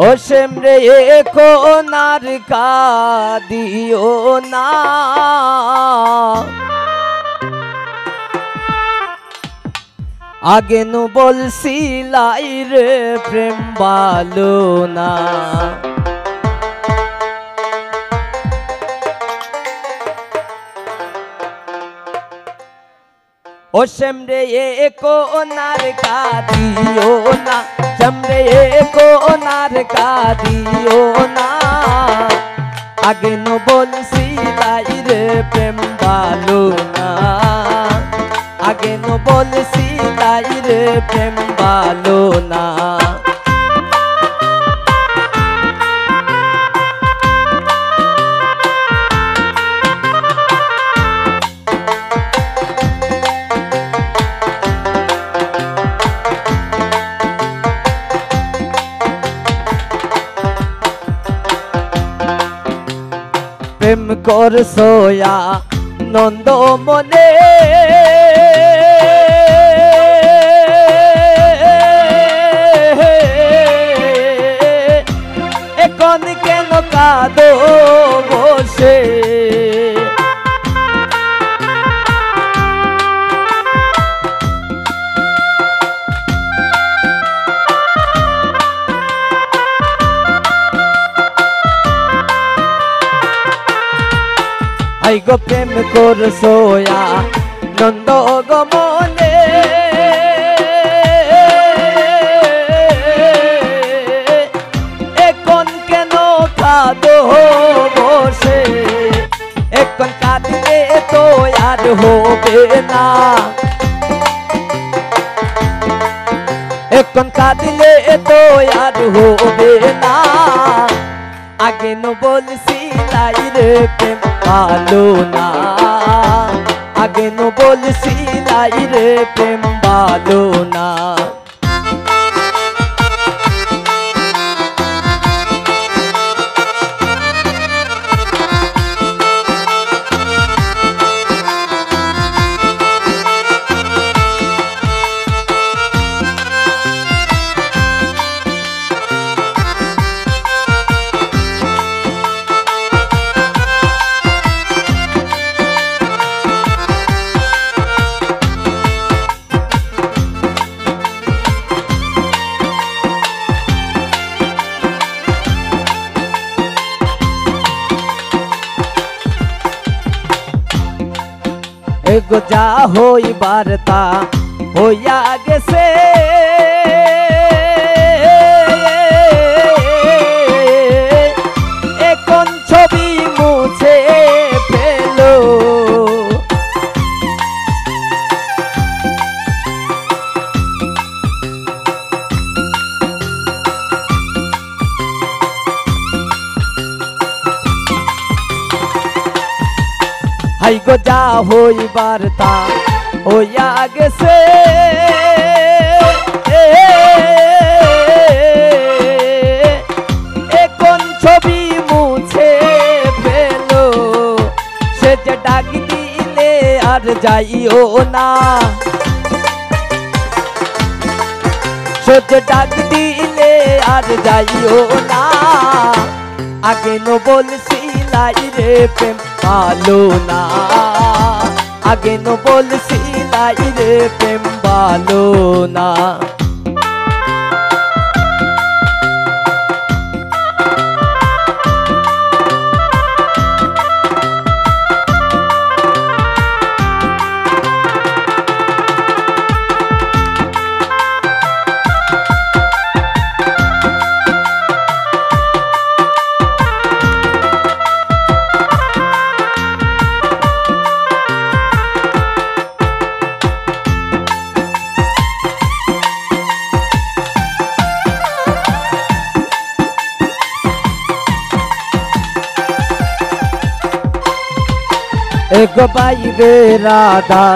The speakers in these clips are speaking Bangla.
ও সেমরে কোনার কাঁদিও না, আগে নু বলছিলাই রে প্রেম ভালো না। ও সেমরে কোনার কাঁদিও না, সেমরে কোনার কাঁদিও না, আগে নু বলছিলাই রে প্রেম ভালো না, আগে নু বলছিলাই রে প্রেম ভালো না। প্রেম করছো নন্দ মনে, এখন কেন কাঁদো বসে, আই গো প্রেম করছো নন্দ গো মনে, এখন কেন কাঁদো বসে, এখন কাঁদলে তো আর হবে না, এখন কাঁদলে তো আর হবে না, আগে ন বলছিলাই রে প্রেম ভালো না, আগে ন বলছিলাই রে প্রেম ভালো না। এগো যা হইবার তা হইয়া গেছে, এখন ছবি মুছে ফেলো, হাই গো যা হইবার তা হইয়া গেছে, এখন ছবি মুছে ফেলো, সে যে ডাক দিলে আর যাইও না, সে যে ডাক দিলে আর যাইও না, আগে ন বলছিলাই রে প্রেম ভালো না, আগে ন বলছিলাই রে প্রেম ভালো না। এগো পাইবে রাধা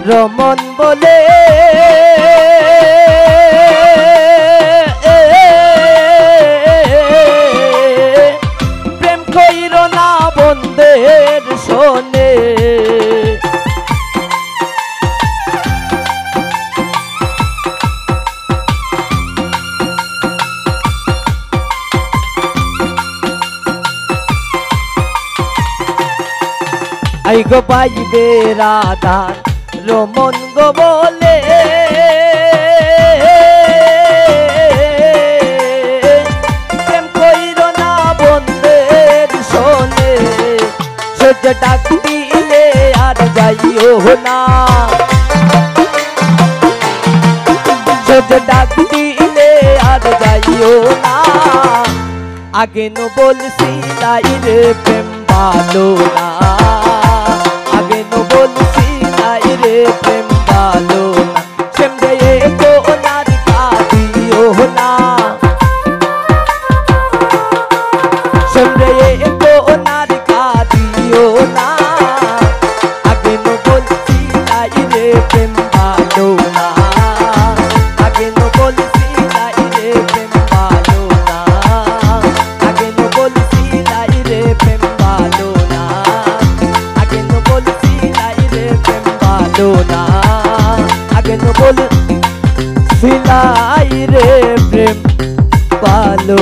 রমন বলে, প্রেম কইর না বন্ধের শোনে, গো পাইবে রাধার রমন গো বলে প্রেম কইরো না বন্ধের শোনে সূর্য ডাক দিলে আর যাইও না সূর্য ডাক দিলে আর যাইও না আগে নো বলছি নাই রে প্রেম ভালো না আগে নো বলছি নাই রে প্রেম ভালো না সেমরে তো ওনার কাঁদিও না সেমরে তো ওনার কাঁদিও না আগে নো বলছি নাই রে প্রেম ভালো না আগে নো বলছি নাই রে প্রেম ভালো না আগে নো বলছি নাই রে প্রেম ভালো না আগে নো বলছি নাই রে প্রেম ভালো না আগে নো বলছি নাই রে প্রেম ভালো